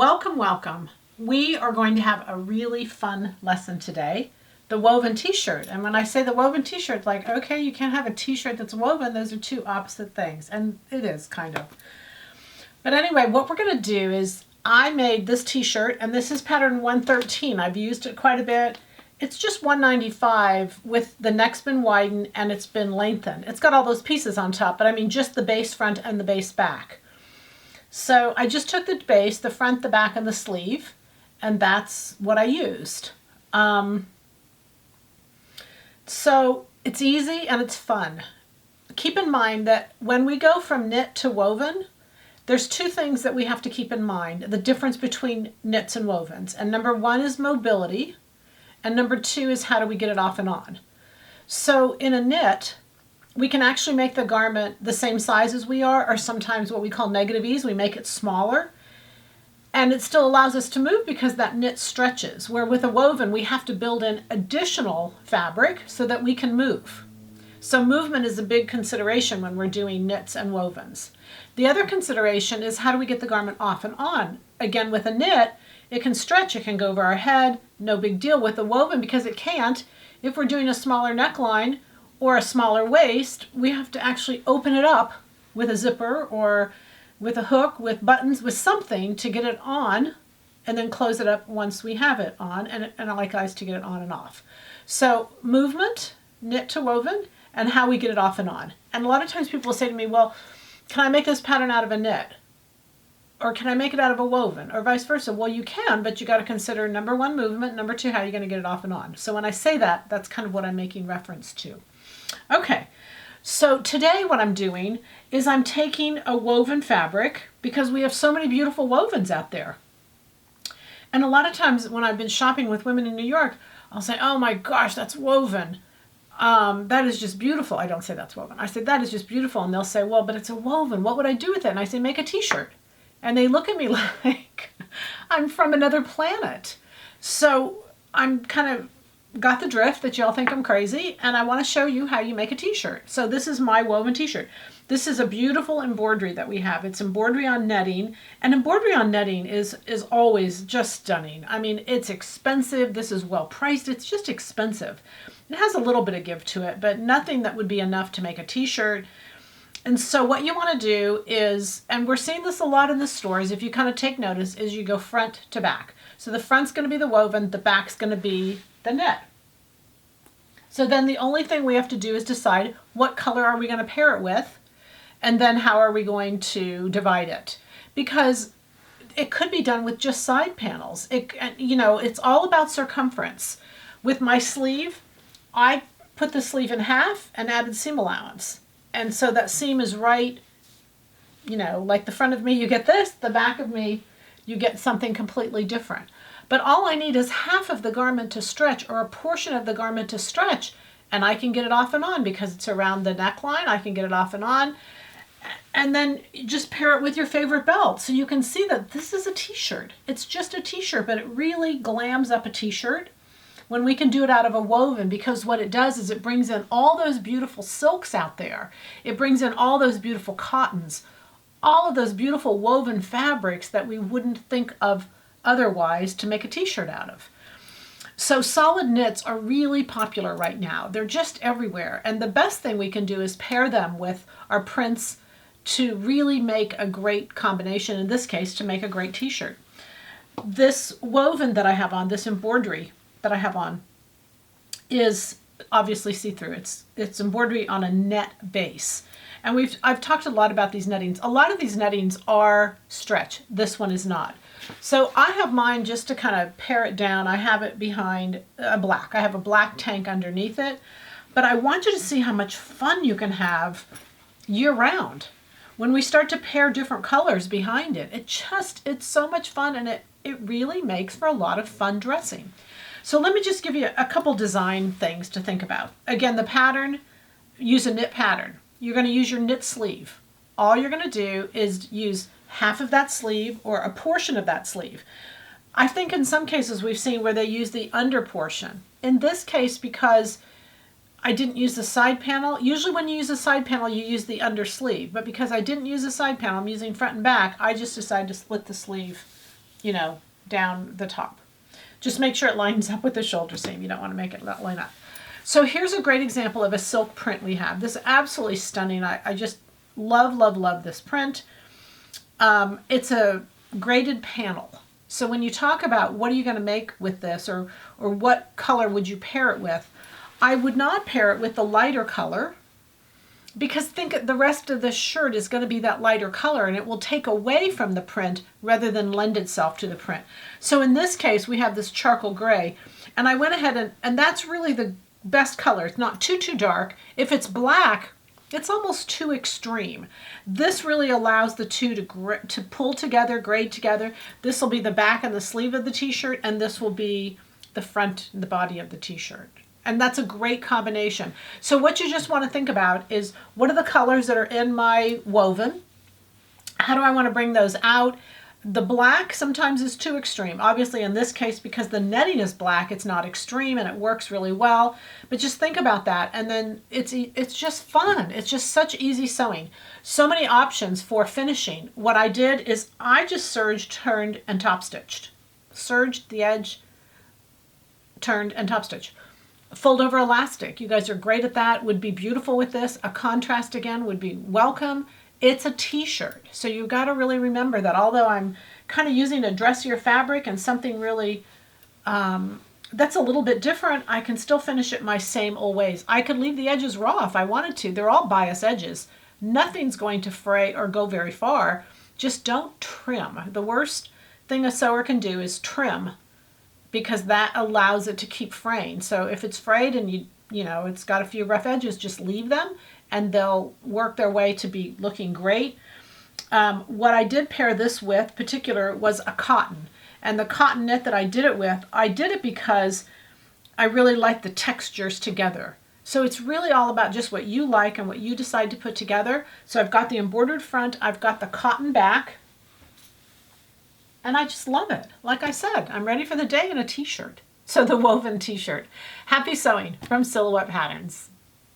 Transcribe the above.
Welcome, welcome. We are going to have a really fun lesson today, the woven t-shirt. And when I say the woven t-shirt, like, okay, you can't have a t-shirt that's woven. Those are two opposite things. And it is kind of. But anyway, what we're going to do is I made this t-shirt, and this is pattern 113. I've used it quite a bit. It's just 195 with the neck's been widened and it's been lengthened. It's got all those pieces on top, but I mean just the base front and the base back. So I just took the base, the front, the back, and the sleeve, and that's what I used. So it's easy and it's fun. Keep in mind that when we go from knit to woven, there's two things that we have to keep in mind, the difference between knits and wovens. And number one is mobility, and number two is how do we get it off and on. So in a knit, we can actually make the garment the same size as we are, or sometimes what we call negative ease, we make it smaller. And it still allows us to move because that knit stretches, where with a woven, we have to build in additional fabric so that we can move. So movement is a big consideration when we're doing knits and wovens. The other consideration is how do we get the garment off and on? Again, with a knit, it can stretch, it can go over our head, no big deal. With a woven, because it can't, if we're doing a smaller neckline or a smaller waist, we have to actually open it up with a zipper or with a hook, with buttons, with something to get it on, and then close it up once we have it on, and I like guys to get it on and off. So movement, knit to woven, and how we get it off and on. And a lot of times people will say to me, well, can I make this pattern out of a knit? Or can I make it out of a woven? Or vice versa. Well, you can, but you got to consider number one, movement, number two, how you're going to get it off and on. So when I say that, that's kind of what I'm making reference to. Okay, so today what I'm doing is I'm taking a woven fabric because we have so many beautiful wovens out there. And a lot of times when I've been shopping with women in New York, I'll say, oh my gosh, that's woven. That is just beautiful. I don't say that's woven. I say, that is just beautiful. And they'll say, well, but it's a woven. What would I do with it? And I say, make a t-shirt. And they look at me like I'm from another planet. So I'm kind of got the drift that y'all think I'm crazy, and I want to show you how you make a t-shirt. So this is my woven t-shirt. This is a beautiful embroidery that we have. It's embroidery on netting, and embroidery on netting is always just stunning. I mean, it's expensive. This is well priced. It's just expensive. It has a little bit of give to it, but nothing that would be enough to make a t-shirt. And so what you want to do is, and we're seeing this a lot in the stores, if you kind of take notice, is you go front to back. So the front's going to be the woven, the back's going to be the knit. So then the only thing we have to do is decide what color are we going to pair it with, and then how are we going to divide it. Because it could be done with just side panels. It's all about circumference. With my sleeve, I put the sleeve in half and added seam allowance. And so that seam is right, like the front of me, you get this, the back of me, you get something completely different. But all I need is half of the garment to stretch, or a portion of the garment to stretch, and I can get it off and on because it's around the neckline. I can get it off and on. And then just pair it with your favorite belt. So you can see that this is a t-shirt. It's just a t-shirt, but it really glams up a t-shirt when we can do it out of a woven, because what it does is it brings in all those beautiful silks out there. It brings in all those beautiful cottons, all of those beautiful woven fabrics that we wouldn't think of otherwise to make a t-shirt out of. So solid knits are really popular right now. They're just everywhere. And the best thing we can do is pair them with our prints to really make a great combination, in this case, to make a great t-shirt. This woven that I have on, this embroidery that I have on, is obviously see-through. It's embroidery on a net base. And I've talked a lot about these nettings. A lot of these nettings are stretch. This one is not. So I have mine just to kind of pare it down. I have it behind a black. I have a black tank underneath it. But I want you to see how much fun you can have year-round. When we start to pair different colors behind it, it's so much fun, and it really makes for a lot of fun dressing. So let me just give you a couple design things to think about. Again, the pattern, use a knit pattern. You're going to use your knit sleeve. All you're going to do is use half of that sleeve or a portion of that sleeve. I think in some cases we've seen where they use the under portion. In this case, because I didn't use the side panel, usually when you use a side panel you use the under sleeve, but because I didn't use a side panel, I'm using front and back, I just decided to split the sleeve you know, down the top. Just make sure it lines up with the shoulder seam. You don't want to make it not line up. So here's a great example of a silk print we have. This is absolutely stunning. I just love, love, love this print. It's a graded panel. So when you talk about what are you going to make with this, or what color would you pair it with, I would not pair it with the lighter color, because think the rest of the shirt is going to be that lighter color and it will take away from the print rather than lend itself to the print. So in this case, we have this charcoal gray, and I went ahead and that's really the best color. It's not too dark. If it's black, it's almost too extreme. This really allows the two to pull together, grade together. This will be the back and the sleeve of the t-shirt, and this will be the front and the body of the t-shirt. And that's a great combination. So what you just want to think about is, what are the colors that are in my woven? How do I want to bring those out? The black sometimes is too extreme. Obviously in this case, because the netting is black, it's not extreme and it works really well. But just think about that. And then it's just fun. It's just such easy sewing. So many options for finishing. What I did is I just serged, turned, and top stitched. Serged the edge, turned, and top stitch. Fold over elastic. You guys are great at that. Would be beautiful with this. A contrast again would be welcome. It's a t-shirt. So you've got to really remember that although I'm kind of using a dressier fabric and something really that's a little bit different, I can still finish it my same old ways. I could leave the edges raw if I wanted to. They're all bias edges. Nothing's going to fray or go very far. Just don't trim. The worst thing a sewer can do is trim, because that allows it to keep fraying. So if it's frayed and you know it's got a few rough edges, just leave them and they'll work their way to be looking great. What I did pair this with particular was a cotton. And the cotton knit that I did it with, I did it because I really like the textures together. So it's really all about just what you like and what you decide to put together. So I've got the embroidered front, I've got the cotton back, and I just love it. Like I said, I'm ready for the day in a t-shirt. So the woven t-shirt. Happy sewing from Silhouette Patterns.